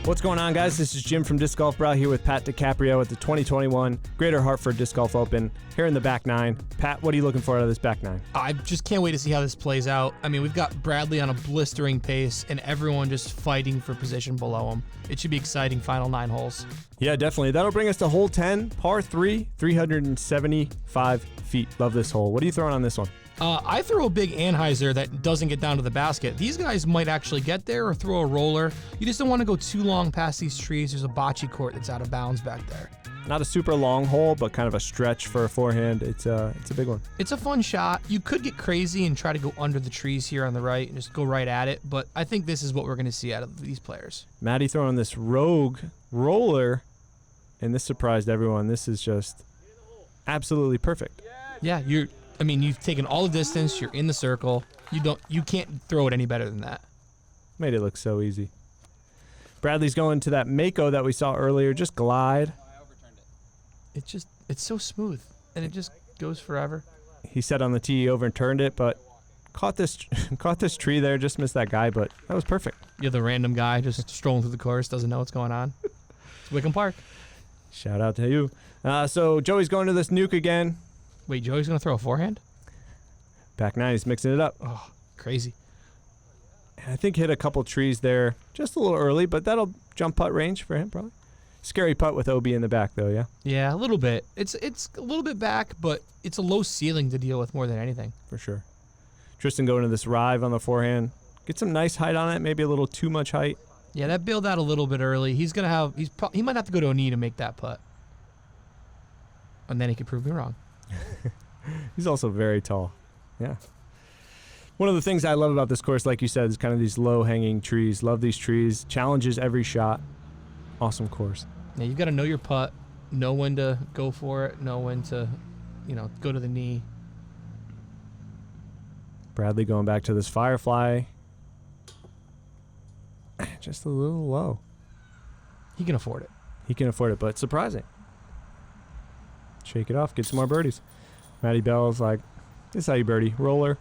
What's going on, guys? This is Jim from Disc Golf Brah here with Pat DiCaprio at the 2021 Greater Hartford Disc Golf Open here in the back nine. Pat, what are you looking for out of this back nine? I just can't wait to see how this plays out. I mean, we've got Bradley on a blistering pace and everyone just fighting for position below him. It should be exciting final 9 holes. Yeah, definitely. That'll bring us to hole 10, par 3, 375 feet. Love this hole. What are you throwing on this one? I throw a big Anheuser that doesn't get down to the basket. These guys might actually get there or throw a roller. You just don't want to go too long past these trees. There's a bocce court that's out of bounds back there. Not a super long hole, but kind of a stretch for a forehand. It's a big one. It's a fun shot. You could get crazy and try to go under the trees here on the right and just go right at it, but I think this is what we're going to see out of these players. Matty throwing this rogue roller, and this surprised everyone. This is just absolutely perfect. Yeah, you've taken all the distance. You're in the circle. You can't throw it any better than that. Made it look so easy. Bradley's going to that Mako that we saw earlier. Just glide. I overturned it. It's so smooth, and it just goes forever. He said on the tee he overturned it, but caught this tree there. Just missed that guy, but that was perfect. You're the random guy just strolling through the course, doesn't know what's going on. It's Wickham Park. Shout out to you. So Joey's going to this nuke again. Wait, Joey's going to throw a forehand? Back nine, he's mixing it up. Oh, crazy. And I think hit a couple trees there just a little early, but that'll jump putt range for him probably. Scary putt with OB in the back though, yeah? Yeah, a little bit. It's a little bit back, but it's a low ceiling to deal with more than anything. For sure. Tristan going to this rive on the forehand. Get some nice height on it, maybe a little too much height. Yeah, that bailed out a little bit early. He might have to go to a knee to make that putt. And then he could prove me wrong. He's also very tall. Yeah. One of the things I love about this course, like you said, is kind of these low-hanging trees. Love these trees. Challenges every shot. Awesome course. Yeah, you've got to know your putt, know when to go for it, know when to, go to the knee. Bradley going back to this Firefly. Just a little low. He can afford it. He can afford it, but surprising. Shake it off. Get some more birdies. Matty Bell's like, this is how you birdie. Roller.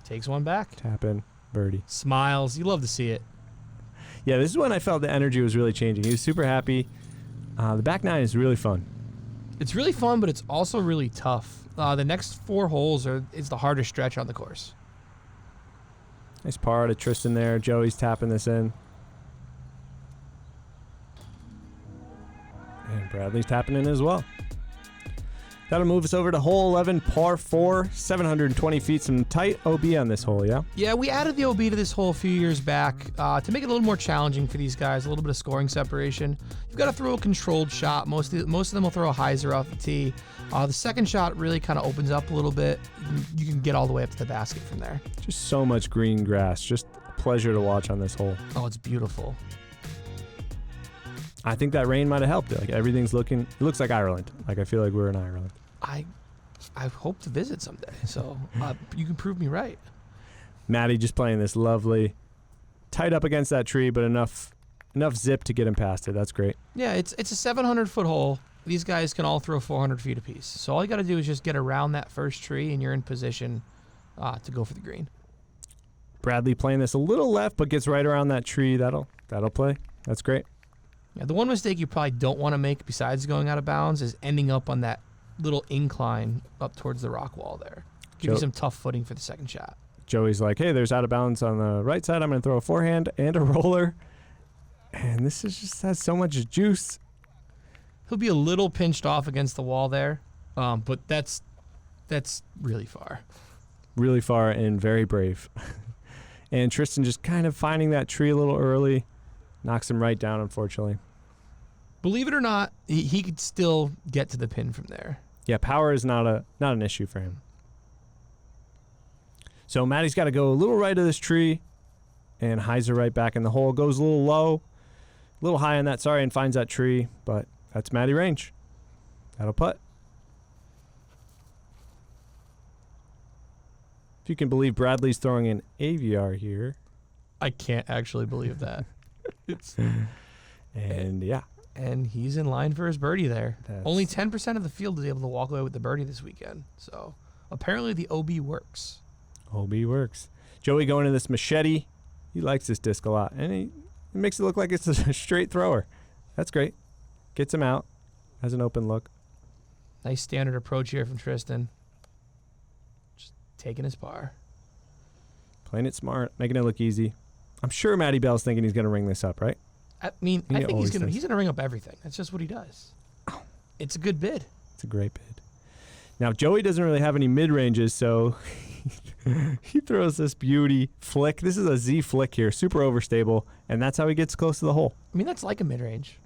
Takes one back. Tap in. Birdie. Smiles. You love to see it. Yeah, this is when I felt the energy was really changing. He was super happy. The back nine is really fun. It's really fun, but it's also really tough. The next 4 holes is the hardest stretch on the course. Nice par to Tristan there. Joey's tapping this in. And Bradley's tapping in as well. That'll move us over to hole 11, par 4, 720 feet. Some tight OB on this hole, yeah? Yeah, we added the OB to this hole a few years back to make it a little more challenging for these guys, a little bit of scoring separation. You've got to throw a controlled shot. Most of them will throw a hyzer off the tee. The second shot really kind of opens up a little bit. You can get all the way up to the basket from there. Just so much green grass. Just a pleasure to watch on this hole. Oh, it's beautiful. I think that rain might have helped it. Like everything's it looks like Ireland. Like I feel like we're in Ireland. I hope to visit someday, so you can prove me right. Matty just playing this lovely, tight up against that tree, but enough zip to get him past it. That's great. Yeah, it's a 700-foot hole. These guys can all throw 400 feet apiece. So all you got to do is just get around that first tree, and you're in position to go for the green. Bradley playing this a little left, but gets right around that tree. That'll play. That's great. Yeah, the one mistake you probably don't want to make besides going out of bounds is ending up on that little incline up towards the rock wall there. Give you some tough footing for the second shot. Joey's like, hey, there's out of bounds on the right side. I'm going to throw a forehand and a roller. And this just has so much juice. He'll be a little pinched off against the wall there, but that's really far. Really far and very brave. And Tristan just kind of finding that tree a little early. Knocks him right down, unfortunately. Believe it or not, he could still get to the pin from there. Yeah, power is not an issue for him. So Matty's got to go a little right of this tree, and hyzer right back in the hole. Goes a little low, a little high on that, and finds that tree, but that's Matty range. That'll putt. If you can believe Bradley's throwing an AVR here. I can't actually believe that. And he's in line for his birdie there. Only 10% of the field is able to walk away with the birdie this weekend. So apparently the OB works. OB works. Joey going to this machete. He likes this disc a lot. And It makes it look like it's a straight thrower. That's great. Gets him out. Has an open look. Nice standard approach here from Tristan. Just taking his par. Playing it smart, making it look easy. I'm sure Matty Bell's thinking he's going to ring this up, right? I mean, He I think always does. he's gonna ring up everything. That's just what he does. It's a good bid. It's a great bid. Now, Joey doesn't really have any mid-ranges, so he throws this beauty flick. This is a Z flick here, super overstable, and that's how he gets close to the hole. I mean, that's like a mid-range.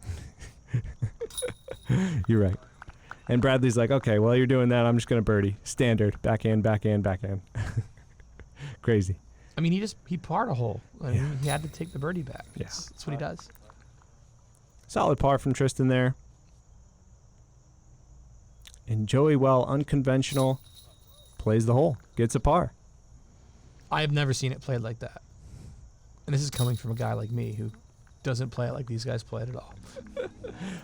You're right. And Bradley's like, okay, while you're doing that, I'm just going to birdie. Standard. Backhand, backhand, backhand. Crazy. I mean, he parred a hole. I mean, Yeah. he had to take the birdie back. Yeah. That's what he does. Solid par from Tristan there. And Joey, while unconventional, plays the hole. Gets a par. I have never seen it played like that. And this is coming from a guy like me who doesn't play it like these guys play it at all.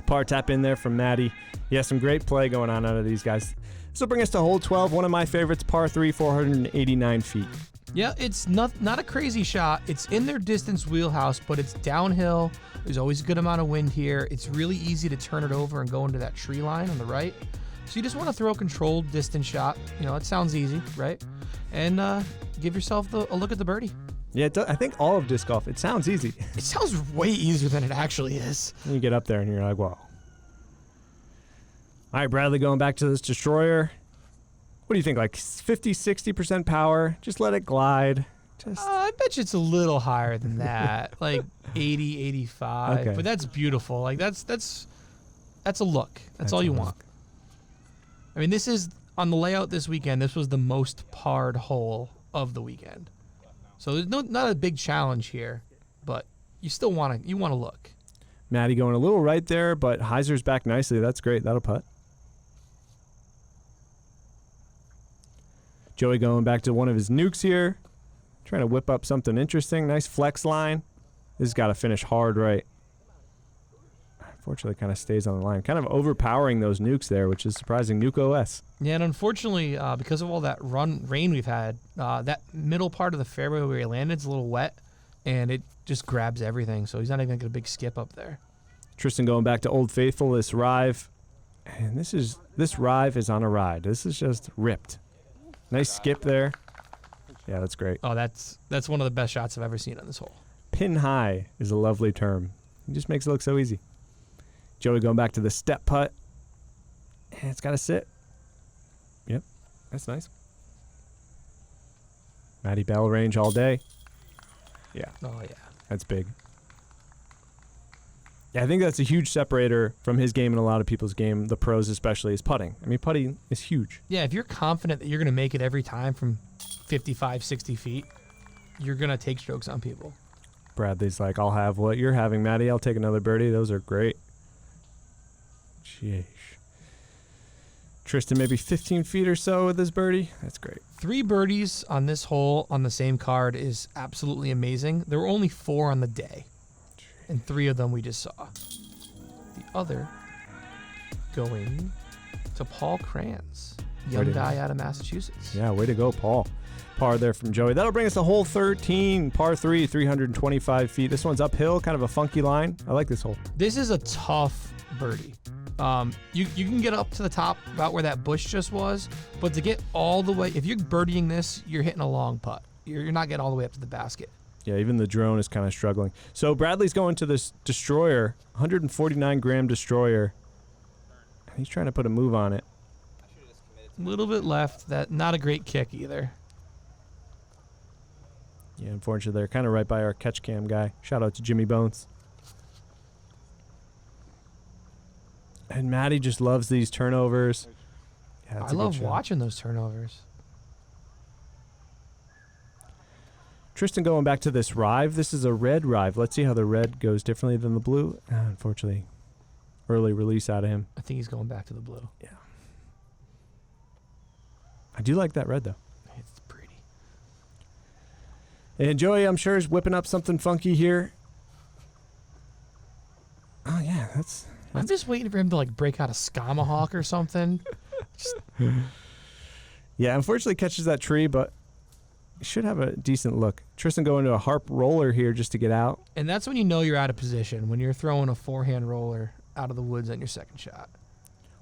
Par tap in there from Matty. Yeah, some great play going on out of these guys. This will bring us to hole 12, one of my favorites, par 3, 489 feet. Yeah, it's not a crazy shot. It's in their distance wheelhouse, but it's downhill. There's always a good amount of wind here. It's really easy to turn it over and go into that tree line on the right. So you just want to throw a controlled distance shot. You know, it sounds easy, right? And give yourself a look at the birdie. Yeah, I think all of disc golf, it sounds easy. It sounds way easier than it actually is. And you get up there and you're like, whoa. All right, Bradley going back to this destroyer. What do you think, like 50, 60% power? Just let it glide. Just I bet you it's a little higher than that, like 80, 85. Okay. But that's beautiful. Like that's a look. That's all a you look. want. I mean, this is on the layout this weekend. This was the most parred hole of the weekend. So there's not a big challenge here, but you still want to look. Matty going a little right there, but Heiser's back nicely. That's great. That'll putt. Joey going back to one of his nukes here. Trying to whip up something interesting. Nice flex line. This has got to finish hard right. Unfortunately, kind of stays on the line. Kind of overpowering those nukes there, which is surprising. Nuke OS. Yeah, and unfortunately, because of all that rain we've had, that middle part of the fairway where he landed is a little wet, and it just grabs everything. So he's not even going to get a big skip up there. Tristan going back to Old Faithful, this Rive. And this Rive is on a ride. This is just ripped. Nice skip there. Yeah, that's great. Oh, that's one of the best shots I've ever seen on this hole. Pin high is a lovely term. It just makes it look so easy. Joey going back to the step putt. And it's got to sit. Yep, that's nice. Matty Bell range all day. Yeah, Oh, yeah. that's big. Yeah, I think that's a huge separator from his game and a lot of people's game, the pros especially, is putting. I mean, putting is huge. Yeah, if you're confident that you're going to make it every time from 55, 60 feet, you're going to take strokes on people. Bradley's like, I'll have what you're having, Matty. I'll take another birdie. Those are great. Sheesh. Tristan maybe 15 feet or so with his birdie. That's great. 3 birdies on this hole on the same card is absolutely amazing. There were only 4 on the day, and 3 of them we just saw. The other going to Paul Kranz, young Way to guy go. out of Massachusetts. Yeah, way to go, Paul. Par there from Joey. That'll bring us to hole 13, par 3, 325 feet. This one's uphill, kind of a funky line. I like this hole. This is a tough birdie. You can get up to the top about where that bush just was, but to get all the way, if you're birdieing this, you're hitting a long putt. You're not getting all the way up to the basket. Yeah, even the drone is kind of struggling. So Bradley's going to this destroyer, 149-gram destroyer. He's trying to put a move on it. A little bit left. That not a great kick either. Yeah, unfortunately, they're kind of right by our catch cam guy. Shout out to Jimmy Bones. And Matty just loves these turnovers. Yeah, that's I a good love shot. watching those turnovers. Tristan going back to this Rive. This is a red Rive. Let's see how the red goes differently than the blue. Unfortunately, early release out of him. I think he's going back to the blue. Yeah. I do like that red, though. It's pretty. And Joey, I'm sure, is whipping up something funky here. Oh, yeah, that's... I'm just waiting for him to like break out a Skamahawk or something. Yeah, unfortunately catches that tree, but should have a decent look. Tristan going to a harp roller here just to get out. And that's when you know you're out of position, when you're throwing a forehand roller out of the woods on your second shot.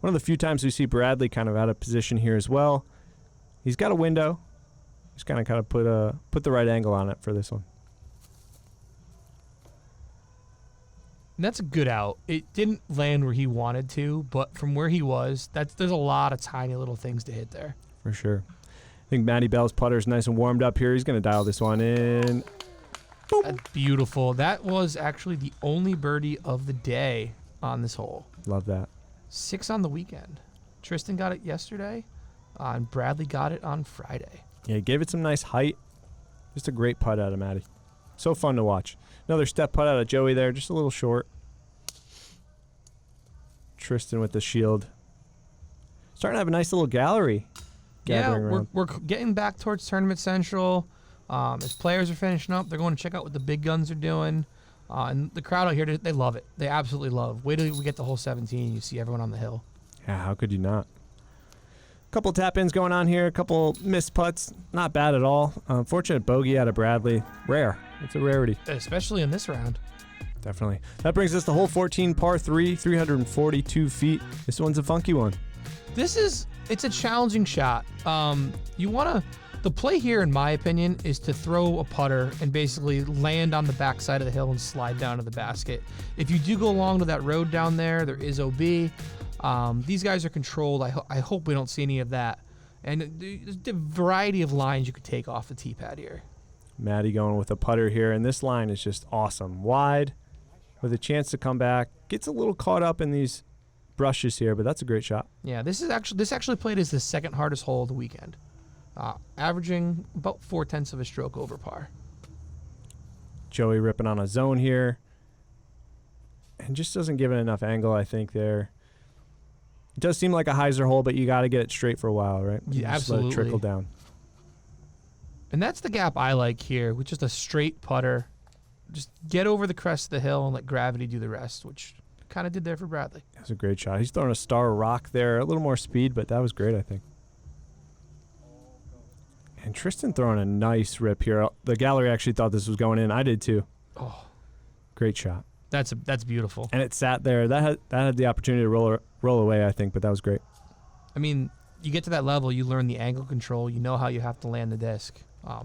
One of the few times we see Bradley kind of out of position here as well. He's got a window. Just kind of put the right angle on it for this one. And that's a good out. It didn't land where he wanted to, but from where he was, there's a lot of tiny little things to hit there. For sure. I think Matty Bell's putter's nice and warmed up here. He's going to dial this one in. Boop. That's beautiful. That was actually the only birdie of the day on this hole. Love that. 6 on the weekend. Tristan got it yesterday, and Bradley got it on Friday. Yeah, he gave it some nice height. Just a great putt out of Matty. So fun to watch. Another step putt out of Joey there, just a little short. Tristan with the shield. Starting to have a nice little gallery. Yeah, Around. we're getting back towards Tournament Central. As players are finishing up, they're going to check out what the big guns are doing. And the crowd out here, they love it. They absolutely love. Wait till we get to hole 17, you see everyone on the hill. Yeah, how could you not? Couple tap-ins going on here, a couple missed putts. Not bad at all. Unfortunate bogey out of Bradley. Rare. It's a rarity. Especially in this round. Definitely. That brings us to hole 14, par 3, 342 feet. This one's a funky one. It's a challenging shot. The play here, in my opinion, is to throw a putter and basically land on the backside of the hill and slide down to the basket. If you do go along to that road down there is OB. These guys are controlled. I hope we don't see any of that. And there's a variety of lines you could take off the tee pad here. Matty going with a putter here, and this line is just awesome. Wide, with a chance to come back. Gets a little caught up in these brushes here, but that's a great shot. Yeah, this actually played as the second hardest hole of the weekend. Averaging about 0.4 of a stroke over par. Joey ripping on a zone here. And just doesn't give it enough angle, I think, there. It does seem like a hyzer hole, but you got to get it straight for a while, right? Yeah, just let it absolutely. trickle down. And that's the gap I like here, with just a straight putter. Just get over the crest of the hill and let gravity do the rest, which kind of did there for Bradley. That's a great shot. He's throwing a star rock there. A little more speed, but that was great, I think. And Tristan throwing a nice rip here. The gallery actually thought this was going in. I did too. Oh, great shot. that's beautiful. And it sat there. That had the opportunity to roll away, I think, but that was great. I mean, you get to that level, you learn the angle control. You know how you have to land the disc.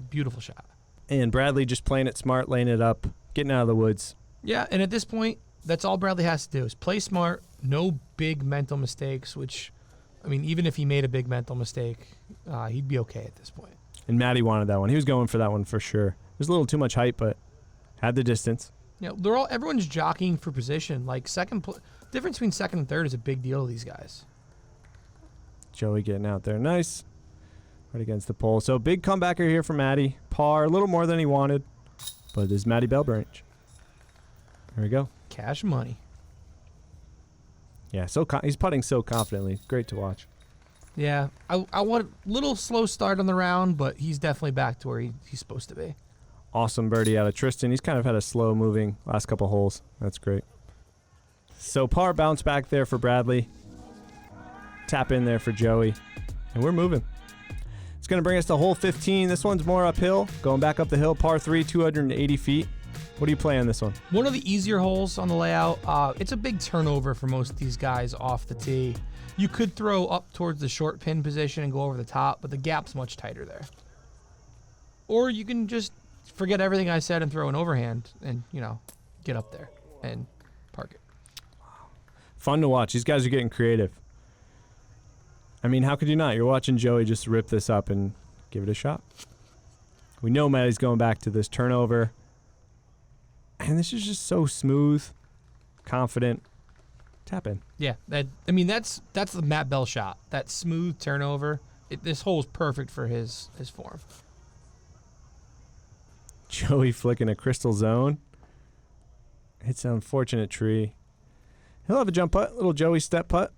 Beautiful shot. And Bradley just playing it smart, laying it up, getting out of the woods. Yeah, and at this point, that's all Bradley has to do is play smart, no big mental mistakes, which, I mean, even if he made a big mental mistake, he'd be okay at this point. And Matty wanted that one. He was going for that one for sure. There's a little too much height, but had the distance. You know, everyone's jockeying for position. Like difference between second and third is a big deal to these guys. Joey getting out there. Nice. Right against the pole. So big comebacker here for Matty. Par, a little more than he wanted. But this is Matty Bellbranch. There we go. Cash money. Yeah, he's putting so confidently. Great to watch. Yeah, I want a little slow start on the round, but he's definitely back to where he's supposed to be. Awesome birdie out of Tristan. He's kind of had a slow moving last couple holes. That's great. So par bounce back there for Bradley. Tap in there for Joey. And we're moving. It's going to bring us to hole 15. This one's more uphill. Going back up the hill. Par 3, 280 feet. What do you play on this one? One of the easier holes on the layout. It's a big turnover for most of these guys off the tee. You could throw up towards the short pin position and go over the top, but the gap's much tighter there. Or you can just forget everything I said and throw an overhand and, get up there and park it. Fun to watch. These guys are getting creative. I mean, how could you not? You're watching Joey just rip this up and give it a shot. We know Matty's going back to this turnover. And this is just so smooth, confident. Tap in. Yeah, that's the Matt Bell shot. That smooth turnover. This hole is perfect for his form. Joey flicking a crystal zone. Hits an unfortunate tree. He'll have a jump putt, little Joey step putt.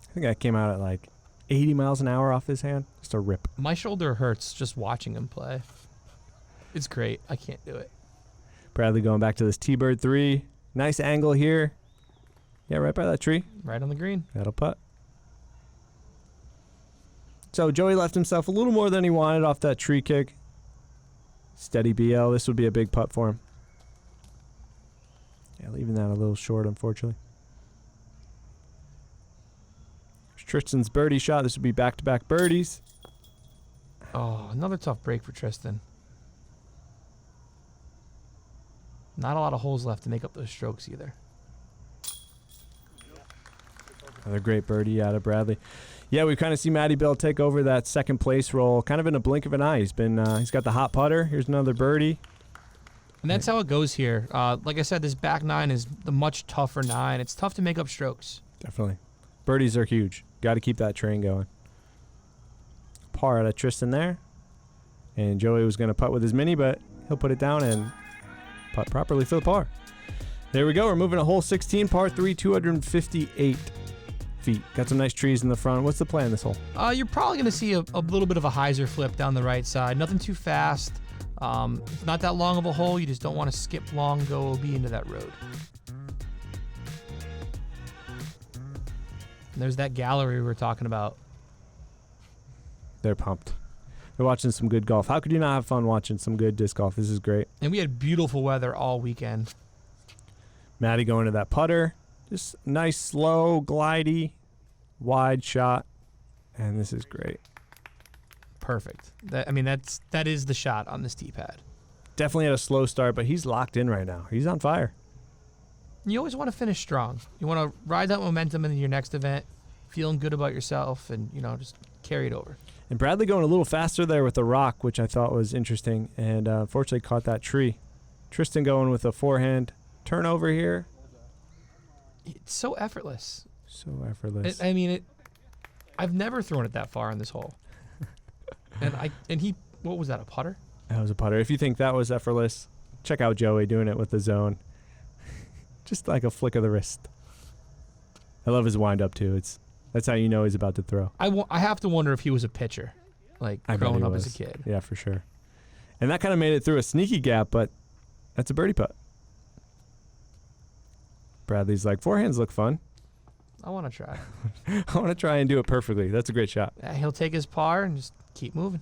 I think that came out at like 80 miles an hour off his hand. Just a rip. My shoulder hurts just watching him play. It's great. I can't do it. Bradley going back to this T-bird 3. Nice angle here. Yeah, right by that tree. Right on the green. That'll putt. So Joey left himself a little more than he wanted off that tree kick. Steady BL. This would be a big putt for him. Yeah, leaving that a little short, unfortunately. There's Tristan's birdie shot. This would be back-to-back birdies. Oh, another tough break for Tristan. Not a lot of holes left to make up those strokes either. Another great birdie out of Bradley. Yeah, we kind of see Matty Bell take over that second place role kind of in a blink of an eye. He's got the hot putter. Here's another birdie. And that's how it goes here. Like I said, this back nine is the much tougher nine. It's tough to make up strokes. Definitely. Birdies are huge. Got to keep that train going. Par out of Tristan there. And Joey was going to putt with his mini, but he'll put it down and putt properly for the par. There we go. We're moving to hole 16, par 3, 258 feet. Got some nice trees in the front. What's the play on this hole? You're probably going to see a little bit of a hyzer flip down the right side. Nothing too fast. It's not that long of a hole. You just don't want to skip long, go OB into that road. And there's that gallery we were talking about. They're pumped. They're watching some good golf. How could you not have fun watching some good disc golf? This is great. And we had beautiful weather all weekend. Matty going to that putter. Just nice, slow, glidey, wide shot. And this is great. Perfect. That is the shot on this tee pad. Definitely had a slow start, but he's locked in right now. He's on fire. You always want to finish strong. You want to ride that momentum into your next event, feeling good about yourself, and, just carry it over. And Bradley going a little faster there with the rock, which I thought was interesting, and unfortunately caught that tree. Tristan going with a forehand turnover here. It's so effortless. So effortless. I've never thrown it that far in this hole. What was that, a putter? That was a putter. If you think that was effortless, check out Joey doing it with the zone. Just like a flick of the wrist. I love his wind up too. That's how you know he's about to throw. I have to wonder if he was a pitcher, growing up as a kid. Yeah, for sure. And that kind of made it through a sneaky gap, but that's a birdie putt. Bradley's like, forehands look fun. I want to try. I want to try and do it perfectly. That's a great shot. He'll take his par and just keep moving.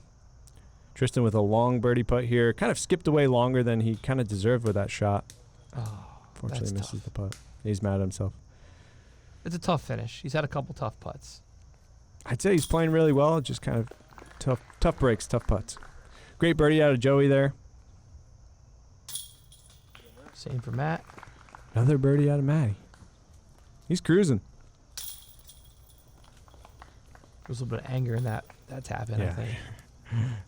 Tristan with a long birdie putt here. Kind of skipped away longer than he kind of deserved with that shot. Oh, Fortunately misses the putt. He's mad at himself. It's a tough finish. He's had a couple tough putts. I'd say he's playing really well. Just kind of tough breaks, tough putts. Great birdie out of Joey there. Same for Matt. Another birdie out of Matty. He's cruising. There's a little bit of anger in that tap in, I think.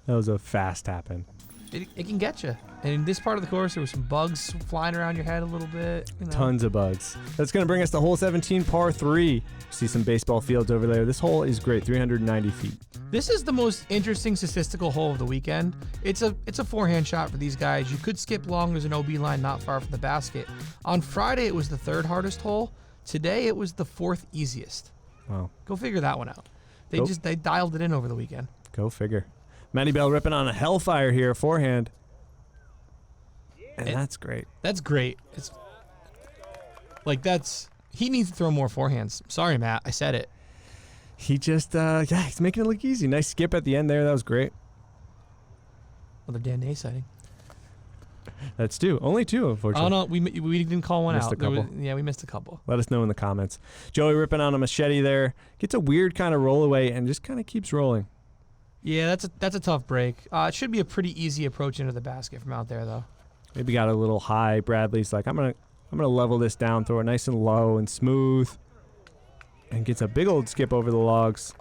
That was a fast tap in. It can get you. And in this part of the course, there were some bugs flying around your head a little bit. Tons of bugs. That's going to bring us to hole 17, par 3. See some baseball fields over there. This hole is great, 390 feet. This is the most interesting statistical hole of the weekend. It's a forehand shot for these guys. You could skip long. There's an OB line not far from the basket. On Friday, it was the third hardest hole. Today, it was the fourth easiest. Wow. Go figure that one out. They dialed it in over the weekend. Go figure. Matty Bell ripping on a hellfire here, forehand. And that's great. That's great. He needs to throw more forehands. Sorry, Matt. I said it. He just, he's making it look easy. Nice skip at the end there. That was great. Another Dan Day sighting. That's two. Only two, unfortunately. Oh, no. We didn't call one Missed out. a couple. We missed a couple. Let us know in the comments. Joey ripping on a machete there. Gets a weird kind of roll away and just kind of keeps rolling. Yeah, that's a tough break. It should be a pretty easy approach into the basket from out there, though. Maybe got a little high. Bradley's like, I'm gonna level this down, throw it nice and low and smooth, and gets a big old skip over the logs.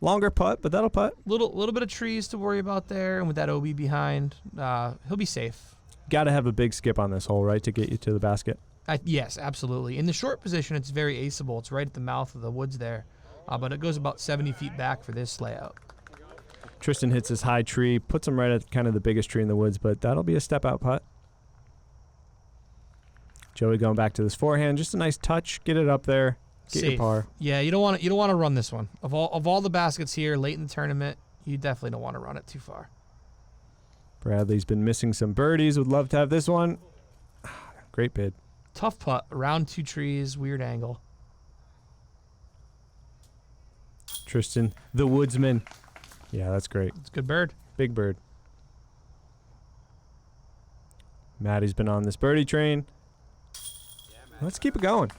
Longer putt, but that'll putt. Little bit of trees to worry about there, and with that OB behind, he'll be safe. Got to have a big skip on this hole, right, to get you to the basket. Yes, absolutely. In the short position, it's very aceable. It's right at the mouth of the woods there, but it goes about 70 feet back for this layout. Tristan hits his high tree, puts him right at kind of the biggest tree in the woods, but that'll be a step-out putt. Joey going back to this forehand, just a nice touch, get it up there, get Safe. your par. Yeah, you don't want to run this one. Of all the baskets here late in the tournament, you definitely don't want to run it too far. Bradley's been missing some birdies. Would love to have this one. Great bid. Tough putt, around two trees, weird angle. Tristan, the woodsman, Yeah, that's great. It's a good bird. Big bird. Maddie's been on this birdie train. Let's keep it going.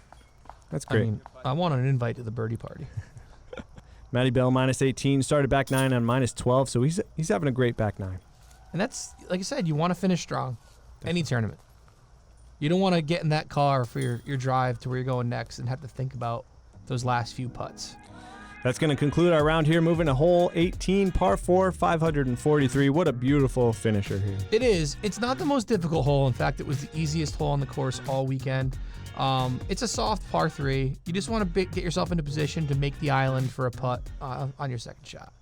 That's great. I mean, I want an invite to the birdie party. Matty Bell minus 18, started back 9 on minus 12, so he's having a great back 9. And that's, like I said, you want to finish strong. Any tournament. You don't want to get in that car for your drive to where you're going next and have to think about those last few putts. That's going to conclude our round here, moving to hole 18, par 4, 543. What a beautiful finisher here. It is. It's not the most difficult hole. In fact, it was the easiest hole on the course all weekend. It's a soft par 3. You just want to get yourself into position to make the island for a putt on your second shot.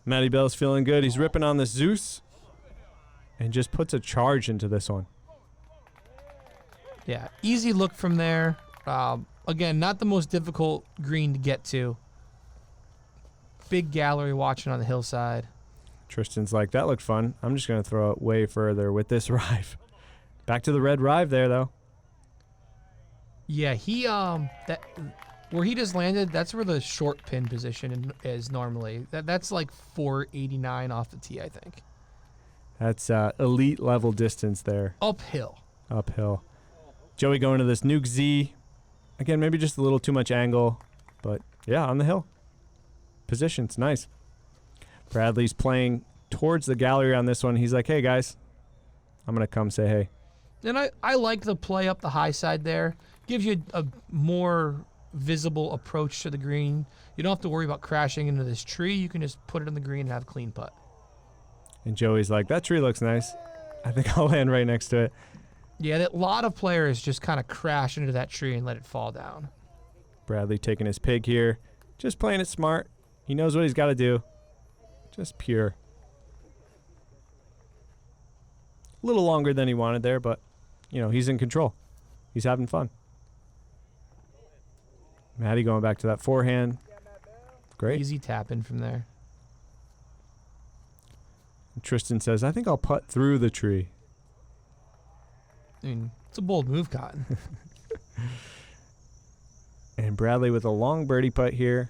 Matty Bell's feeling good. He's ripping on the Zeus and just puts a charge into this one. Yeah, easy look from there. Again, not the most difficult green to get to. Big gallery watching on the hillside. Tristan's like, that looked fun. I'm just going to throw it way further with this rive. Back to the red rive there, though. Yeah, where he just landed, that's where the short pin position is normally. That's like 489 off the tee, I think. That's elite level distance there. Uphill. Joey going to this Nuke Z. Again, maybe just a little too much angle, but yeah, on the hill. Position's nice. Bradley's playing towards the gallery on this one. He's like, hey, guys, I'm going to come say hey. And I like the play up the high side there. Gives you a more visible approach to the green. You don't have to worry about crashing into this tree. You can just put it in the green and have a clean putt. And Joey's like, that tree looks nice. I think I'll land right next to it. Yeah, a lot of players just kind of crash into that tree and let it fall down. Bradley taking his pig here. Just playing it smart. He knows what he's got to do. Just pure. A little longer than he wanted there, but, you know, he's in control. He's having fun. Matty going back to that forehand. Great. Easy tap in from there. And Tristan says, I think I'll putt through the tree. I mean, it's a bold move, Cotton. And Bradley with a long birdie putt here.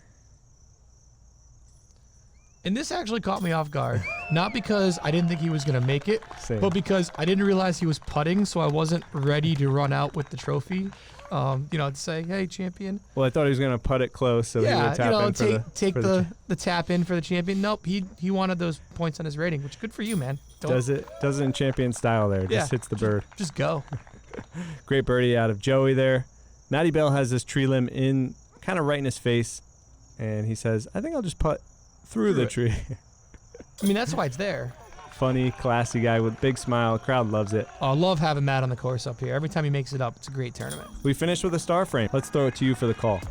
And this actually caught me off guard. Not because I didn't think he was going to make it, Same. but because I didn't realize he was putting, so I wasn't ready to run out with the trophy. To say, hey, champion. Well, I thought he was going to putt it close, so he would tap in for take the tap in for the champion. Nope, he wanted those points on his rating, which good for you, man. does it in champion style there. Just hits the bird. Just go. Great birdie out of Joey there. Matty Bell has this tree limb in kind of right in his face, and he says, I think I'll just putt through the tree. I mean, that's why it's there. Funny, classy guy with big smile. Crowd loves it. I love having Matt on the course up here. Every time he makes it up, it's a great tournament. We finished with a star frame. Let's throw it to you for the call.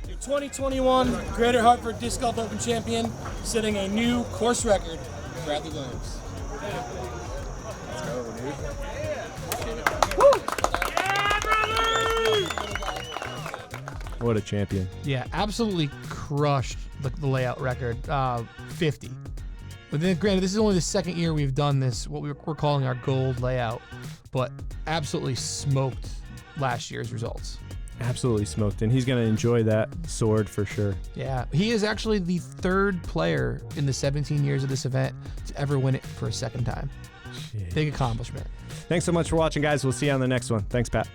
Your 2021 Greater Hartford Disc Golf Open champion, setting a new course record, Bradley Williams. Let's go, dude. What a champion. Yeah, absolutely crushed the layout record. 50. But then, granted, this is only the second year we've done this, what we're calling our gold layout, but absolutely smoked last year's results. Absolutely smoked, and he's going to enjoy that sword for sure. Yeah, he is actually the third player in the 17 years of this event to ever win it for a second time. Shit. Big accomplishment. Thanks so much for watching, guys. We'll see you on the next one. Thanks, Pat.